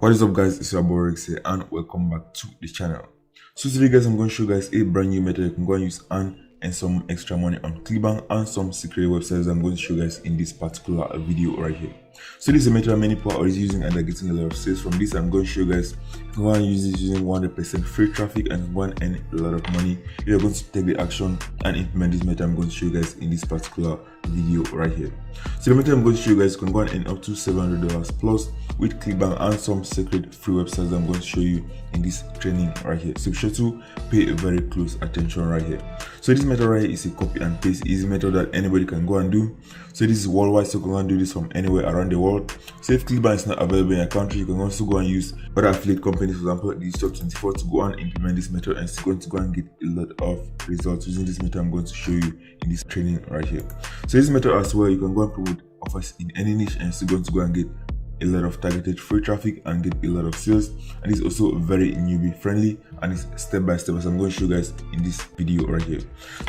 What is up guys, it's your boy Rex here and welcome back to the channel. So today guys, I'm going to show you guys a brand new method you can go and use and earn some extra money on Clickbank and some secret websites I'm going to show you guys in this particular video right here. So this is a method many people are already using and they're getting a lot of sales from this. I'm going to show you guys you can go and use this using 100% free traffic and go and earn a lot of money. You're going to take the action and implement this method I'm going to show you guys in this particular video right here. So the method I'm going to show you guys can go and earn up to $700 plus with Clickbank and some secret free websites I'm going to show you in this training right here. So be sure to pay a very close attention right here. So this method right here is a copy and paste easy method that anybody can go and do. So this is worldwide, so you can go and do this from anywhere around the world. So if Clickbank is not available in your country, you can also go and use other affiliate companies, for example Digital24, to go and implement this method and it's going to go and get a lot of results using this method I'm going to show you in this training right here. So this method as well, you can go and promote offers in any niche and it's going to go and get a lot of targeted free traffic and get a lot of sales, and it's also very newbie friendly and it's step by step as I'm going to show you guys in this video right here.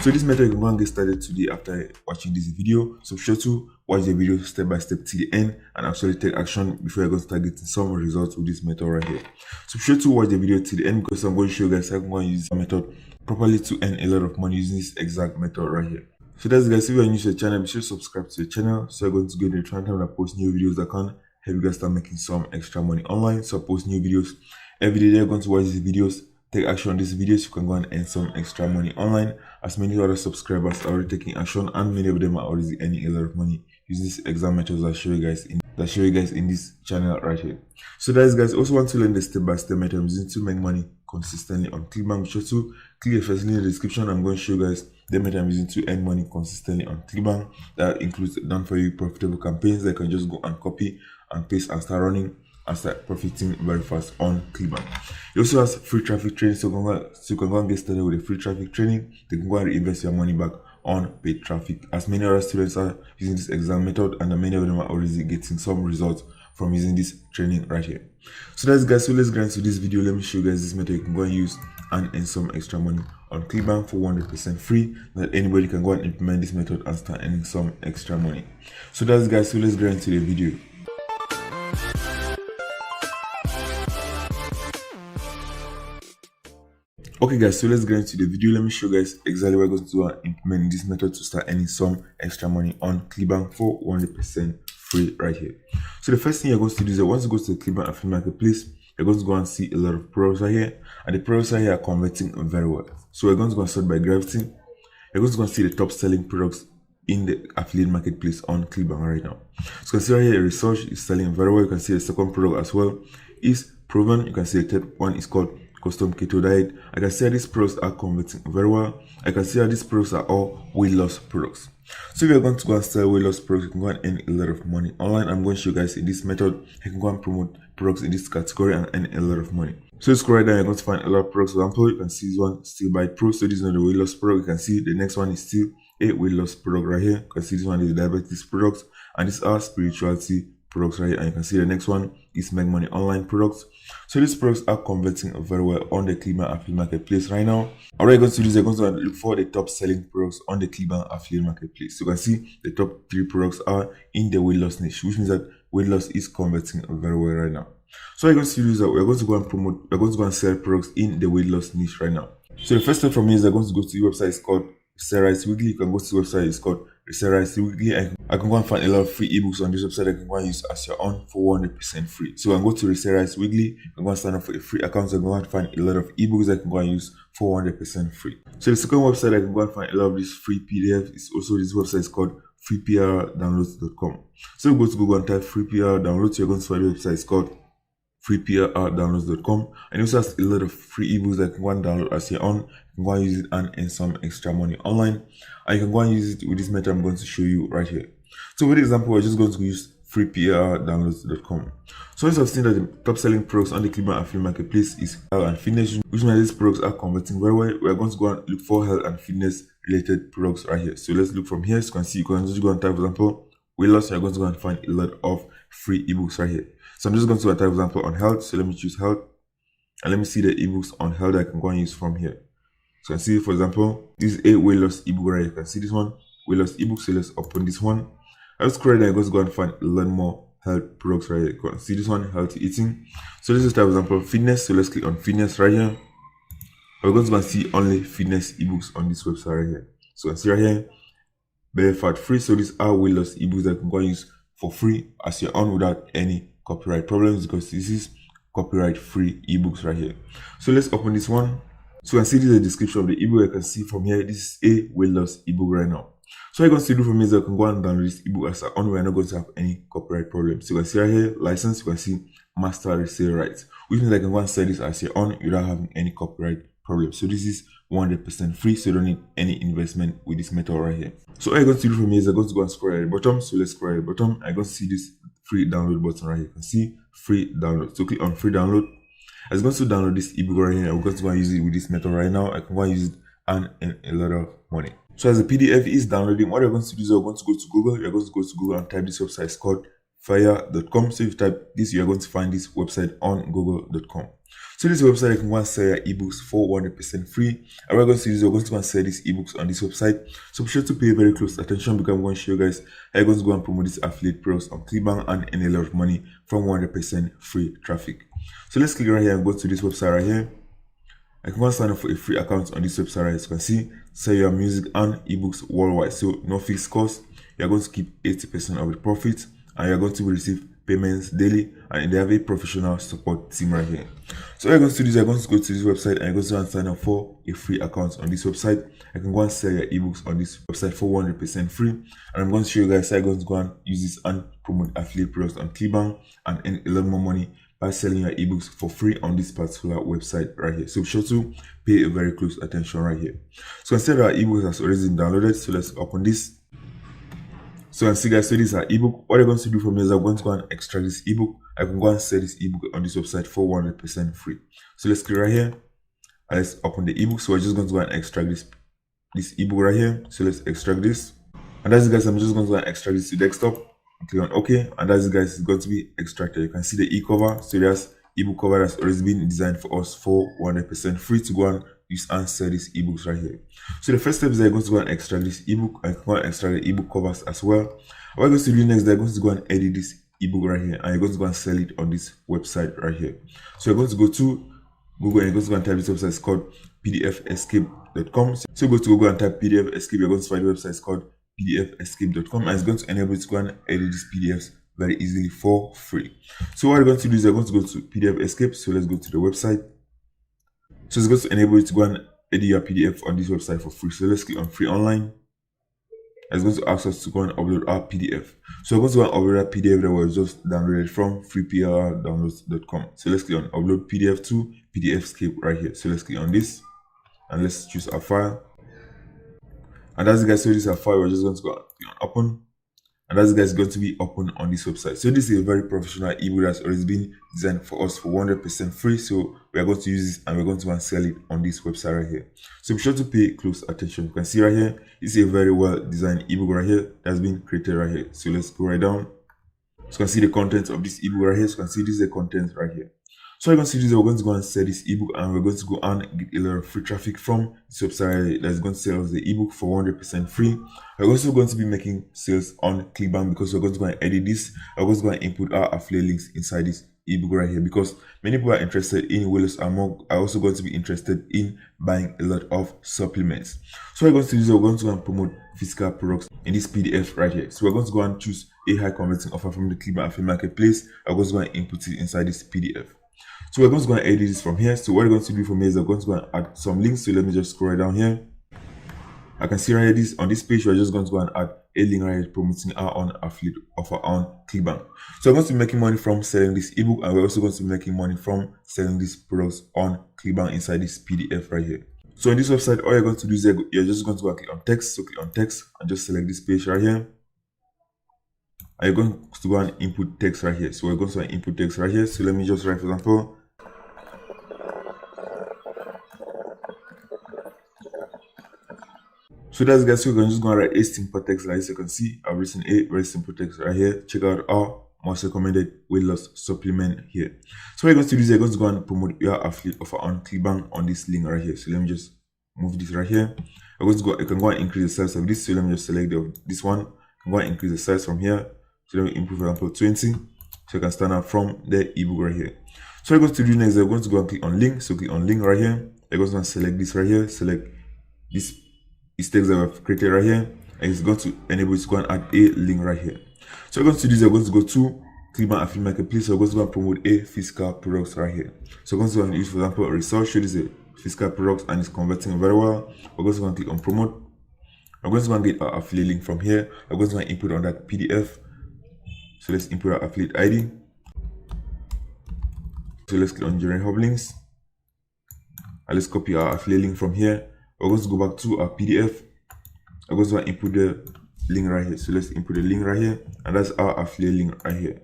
So this method you can go and get started today after watching this video, so be sure to watch the video step by step till the end and actually take action before you're going to start getting some results with this method right here. So be sure to watch the video till the end because I'm going to show you guys how you can go and use this method properly to earn a lot of money using this exact method right here. So that's guys, if you are new to the channel, be sure to subscribe to the channel so you're going to get the time when I post new videos that can help you guys start making some extra money online. So I post new videos every day. You're going to watch these videos, take action on these videos, you can go and earn some extra money online, as many other subscribers are already taking action and many of them are already earning a lot of money using this exact methods I show you guys in this channel right here. So that's guys, also want to learn the step-by-step method I'm using to make money consistently on Clickbank. Be sure to click the first link in the description. I'm going to show you guys the method I'm using to earn money consistently on Clickbank. That includes done for you profitable campaigns that you can just go and copy and paste and start running and start profiting very fast on Clickbank. It also has free traffic training, so you can go and get started with the free traffic training. You can go and reinvest your money back on paid traffic, as many other students are using this exact method and many of them are already getting some results from using this training right here. So that's guys, so let's get into this video. Let me show you guys this method you can go and use and earn some extra money on Clickbank for 100% free. That anybody can go and implement this method and start earning some extra money. So that's guys, so let's get into the video. Okay guys, so let's get into the video. Let me show you guys exactly what we're going to do and implement this method to start earning some extra money on Clickbank for 100% free right here. So the first thing you're going to do is that once you go to the Clickbank affiliate marketplace, you're going to go and see a lot of products right here, and the products right here are converting very well. So we're going to go and start by gravity. You're going to go and see the top selling products in the affiliate marketplace on Clickbank right now. So you can see right here, research is selling very well. You can see the second product as well is proven. You can see the third one is called custom keto diet. I can see how these products are converting very well. I can see how these products are all weight loss products. So if you're going to go and sell weight loss products, you can go and earn a lot of money online. I'm going to show you guys in this method you can go and promote products in this category and earn a lot of money. So scroll right down, you're going to find a lot of products. For example, you can see this one Still Bite Pro. So this is not the weight loss product. You can see the next one is still a weight loss product right here. You can see this one is the diabetes products, and these are spirituality products right here, and you can see the next one is make money online products. So these products are converting very well on the Clickbank affiliate marketplace right now. All right, going to do is you're going to look for the top selling products on the Clickbank affiliate marketplace. So you can see the top 3 products are in the weight loss niche, which means that weight loss is converting very well right now. So what you're going to do is that we're going to go and promote, we're going to go and sell products in the weight loss niche right now. So the first step from here is I'm going to go to the website. It's called Research Weekly. You can go to the website, it's called Research Weekly. I can go and find a lot of free ebooks on this website. I can go and use as your own for 100% free. So I can go to Research Weekly, you can go and sign up for a free account. So I can go and find a lot of ebooks I can go and use for 100% free. So the second website I can go and find a lot of this free PDF is also this website. It's called freeprdownloads.com. So you go to Google and type free PR downloads. You're going to find the website. It's called freeprdownloads.com, and it also has a lot of free ebooks that you can go and download as your own. You can go and use it and earn some extra money online, and you can go and use it with this method I'm going to show you right here. So with example, we're just going to use freeprdownloads.com. So as I've seen that the top selling products on the Clickbank affiliate marketplace is health and fitness, which means these products are converting very well. We're going to go and look for health and fitness related products right here. So let's look from here. So you can see, you can just go and type, for example, weight loss. You're going to go and find a lot of free ebooks right here. So I'm just going to type, for example, on health. So let me choose health, and let me see the ebooks on health that I can go and use from here. So I can see, for example, this is a weight loss ebook right here. You can see this one, weight loss ebook. So let's open this one. I'll scroll down. I'm going to go and find a lot more health products right here. You can see this one, healthy eating. So this is for example fitness. So let's click on fitness right here. We're going to go and see only fitness ebooks on this website right here. So you can see right here, very fat free. So these are weight loss ebooks that you can go and use for free as your own without any copyright problems, because this is copyright free ebooks right here. So let's open this one. So you can see this is the description of the ebook. You can see from here, this is a weight loss ebook right now. So what you're going to do for me is you can go and download this ebook as our own. We're not going to have any copyright problems. So you can see right here, license. You can see master resale rights, which means I can go and sell this as your own without having any copyright problem. So this is 100% free, so you don't need any investment with this method right here. So what you're going to do for me is I'm going to go and scroll at the bottom. So let's scroll at the bottom. I'm going to see this free download button right here. You can see free download. So click on free download. I'm going to download this ebook right here. I'm going to go and use it with this method right now. I can go and use it and earn a lot of money. So as the PDF is downloading, what you're going to do is you're going to go to Google. You're going to go to Google and type this website. It's called fire.com. So if you type this, you're going to find this website on google.com. So this website, you can go and sell your ebooks for 100% free. And we're going to see this, we're going to go and sell these ebooks on this website. So be sure to pay very close attention, because I'm going to show you guys how you're going to go and promote this affiliate products on Clickbank and earn a lot of money from 100% free traffic. So let's click right here and go to this website right here. I can go and sign up for a free account on this website right here. So you can see, sell your music and ebooks worldwide. So no fixed cost. You're going to keep 80% of the profit, and you're going to receive payments daily, and they have a professional support team right here. So what you're going to do is you're going to go to this website and you're going to go and sign up for a free account on this website. I can go and sell your ebooks on this website for 100% free, and I'm going to show you guys how you're going to go and use this and promote affiliate products on Clickbank and earn a lot more money by selling your ebooks for free on this particular website right here. So be sure to pay a very close attention right here. So consider our ebooks has already been downloaded. So let's open this. So you can see guys, so this is our ebook. What you're going to do for me is I'm going to go and extract this ebook. I can go and sell this ebook on this website for 100% free. So let's click right here and let's open the ebook. So we're just going to go and extract this ebook right here. So let's extract this. And that's it guys, I'm just going to go and extract this to desktop. Click on OK, and that's it guys, it's going to be extracted. You can see the e-cover. So there's ebook cover that's already been designed for us for 100% free to go and use and sell these ebooks right here. So the first step is I'm going to go and extract this ebook. I can go and extract the ebook covers as well. What I'm going to do next is I'm going to go and edit this ebook right here, and you're going to go and sell it on this website right here. So you're going to go to Google and you're going to go and type this website. It's called pdfescape.com. So you go to Google and type PDF Escape. You're going to find the website. It's called pdfescape.com, and it's going to enable you to go and edit these PDFs very easily for free. So what you're going to do is you're going to go to PDF Escape. So let's go to the website. So it's going to enable you to go and edit your PDF on this website for free. So let's click on free online. It's going to ask us to go and upload our PDF. So we're going to go and upload our PDF that was just downloaded from freeplrdownloads.com. So let's click on upload PDF to PDFscape right here. So let's click on this and let's choose our file. And as you guys see, this is a file. We're just going to go and open, and as you guys going to be open on this website. So this is a very professional ebook that's already been designed for us for 100% free. So we are going to use this and we're going to go and sell it on this website right here. So be sure to pay close attention. You can see right here, this is a very well designed ebook right here that's been created right here. So let's go right down. So you can see the content of this ebook right here. So you can see this is the content right here. So you're going to see this, we're going to go and sell this ebook, and we're going to go and get a lot of free traffic from this website that's going to sell us the ebook for 100% free. We're also going to be making sales on Clickbank, because we're going to go and edit this. We're going to go and input our affiliate links inside this ebook right here, because many people are interested in weight loss and more are also going to be interested in buying a lot of supplements. So we're going to do is we're going to go and promote physical products in this PDF right here. So we're going to go and choose a high converting offer from the Clickbank affiliate marketplace. We're going to go and input it inside this PDF. So we're going to go and edit this from here. So what we're going to do from here is we're going to go and add some links. So let me just scroll right down here. I can see right here, this on this page, we're just going to go and add a link right here promoting our own affiliate offer on Clickbank. So we're going to be making money from selling this ebook, and we're also going to be making money from selling these products on Clickbank inside this PDF right here. So on this website, all you're going to do is you're just going to go and click on text. So click on text and just select this page right here. And you're going to go and input text right here. So we're going to input text right here. So let me just write, for example, so that's guys, so we're just going to write a simple text like this. You can see I've written a very simple text right here. Check out our most recommended weight loss supplement here. So what you're going to do is you're going to go and promote your affiliate offer on Clickbank on this link right here. So let me just move this right here. You can go and increase the size of this. So let me just select this one. You can go and increase the size from here So let me input, for example, 20. So I can start out from the ebook right here. So I'm going to do next, I'm going to go and click on link. So click on link right here. I'm going to select this right here, select this text that I've created right here, and it's going to enable you to go and add a link right here. So I'm going to do this, I'm going to go to Clickbank Affiliate Marketplace. So I'm going to go and promote a physical product right here. So I'm going to go and use, for example, a research. Show this is a physical product and it's converting very well. I'm going to go and click on promote. I'm going to go and get our affiliate link from here. I'm going to go and input on that PDF. So let's input our affiliate ID. So let's click on generate hub links. And let's copy our affiliate link from here. We're going to go back to our PDF. I'm going to input the link right here. So let's input the link right here. And that's our affiliate link right here.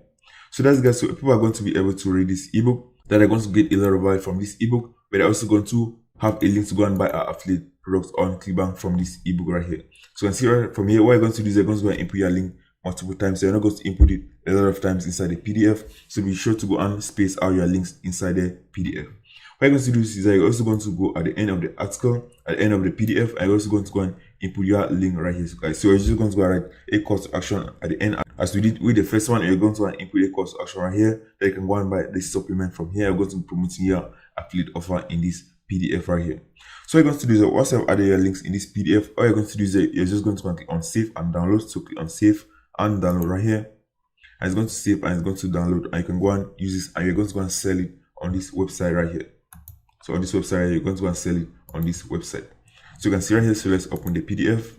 So that's guys, so people are going to be able to read this ebook, that are going to get a lot of value from this ebook, but they're also going to have a link to go and buy our affiliate products on Clickbank from this ebook right here. So you can see right from here, what you're going to do is you're going to go and input your link multiple times. So you're not going to input it a lot of times inside the PDF. So be sure to go and space out your links inside the PDF. What you're going to do is you're also going to go at the end of the article, at the end of the PDF, and you're also going to go and input your link right here, guys. So you're just going to go and write a call to action at the end, as we did with the first one. You're going to go and input a call to action right here, that you can go and buy this supplement from here. I'm going to be promoting your affiliate offer in this PDF right here. So you're going to do is once I've added your links in this PDF, all you're going to do is you're just going to go and click on save and download. So click on save and download right here, and it's going to save and it's going to download, and you can go and use this, and you're going to go and sell it on this website right here. So on this website, you're going to go and sell it on this website. So you can see right here, so let's open the PDF.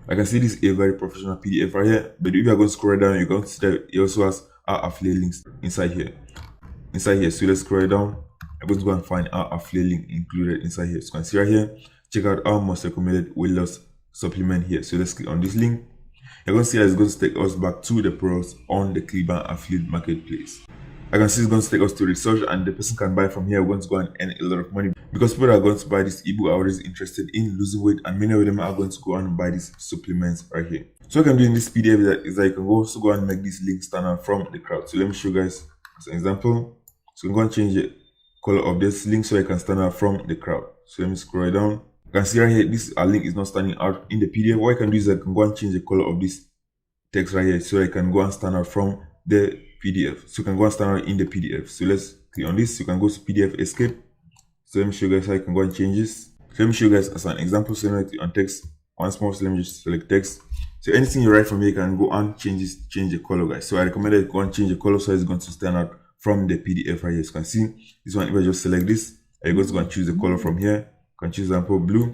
I can see this is a very professional PDF right here, but if you are going to scroll down, you're going to see that it also has our affiliate links inside here. So let's scroll down. I'm going to go and find our affiliate link included inside here. So you can see right here, check out our most recommended weight loss supplement here. So let's click on this link. You're going to see that it's going to take us back to the products on the Clickbank Affiliate Marketplace. I can see it's going to take us to research, and the person can buy from here. We're going to go and earn a lot of money, because people are going to buy this ebook are already interested in losing weight, and many of them are going to go and buy these supplements right here. So what I can do in this PDF is that you can also go and make this link stand out from the crowd. So let me show you guys as an example. So I'm going to change the color of this link so I can stand out from the crowd. So let me scroll down. You can see right here, this link is not standing out in the PDF. What I can do is I can go and change the color of this text right here, so I can go and stand out from the PDF. So you can go and stand out in the PDF. So let's click on this. You can go to PDF escape. So let me show you guys how you can go and change this. So let me show you guys as an example. So let me click on text once more. So let me just select text. So anything you write from here, you can go and change the color, guys. So I recommend that you go and change the color so it's going to stand out from the PDF right here. So you can see this one. If I just select this, you're going to go and choose the color from here. You can choose example blue,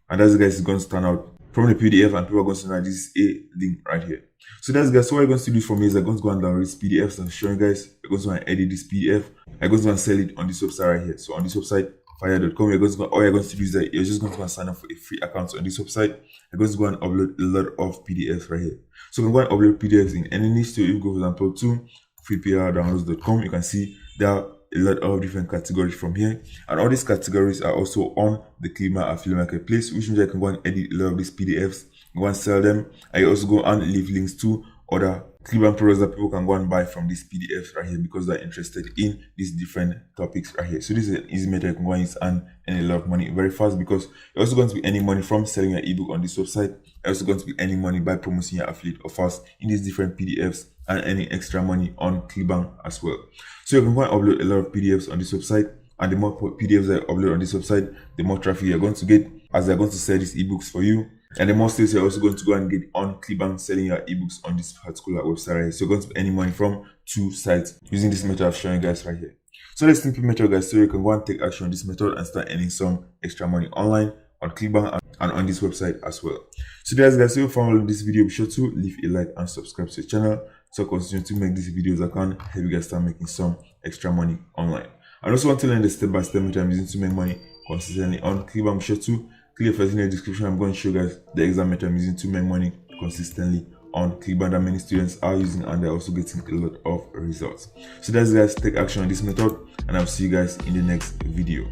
and that's, guys, is going to stand out from the PDF, and people are going to know this is a link right here. So that's, guys, so what you're going to do for me is I'm going to go and download this PDF and show you guys. You're going to go and edit this PDF. I'm going to go and sell it on this website right here. So on this website, fire.com, you're going to go, all you're going to do is that you're just going to go and sign up for a free account on this website. You're going to go and upload a lot of PDFs right here. So you can go and upload PDFs in any niche. So if you go, for example, to freeprdownloads.com, you can see there are a lot of different categories from here, and all these categories are also on the Clickbank Affiliate Marketplace, which means I can go and edit a lot of these PDFs, go and sell them. I also go and leave links to other Clickbank products that people can go and buy from these PDFs right here, because they're interested in these different topics right here. So this is an easy method you can go and use and earn a lot of money very fast, because you're also going to be earning money from selling your ebook on this website. You're also going to be earning money by promoting your affiliate offers in these different PDFs and earning extra money on Clickbank as well. So you can go and upload a lot of PDFs on this website, and the more PDFs that you upload on this website, the more traffic you're going to get, as they're going to sell these ebooks for you. And the more sales you're also going to go and get on Clickbank selling your ebooks on this particular website right here. So you're going to be earning money from 2 sites using this method I've shown you guys right here. So let's simple method, guys, so you can go and take action on this method and start earning some extra money online on Clickbank and on this website as well. So guys, if you found this video, be sure to leave a like and subscribe to the channel, so continue to make these videos that can help you guys start making some extra money online. I also want to learn the step-by-step method I'm using to make money consistently on Clickbank. Be sure to click first in the description. I'm going to show you guys the exact method I'm using to make money consistently on Clickbank that many students are using, and they're also getting a lot of results. So that's, guys, take action on this method, and I'll see you guys in the next video.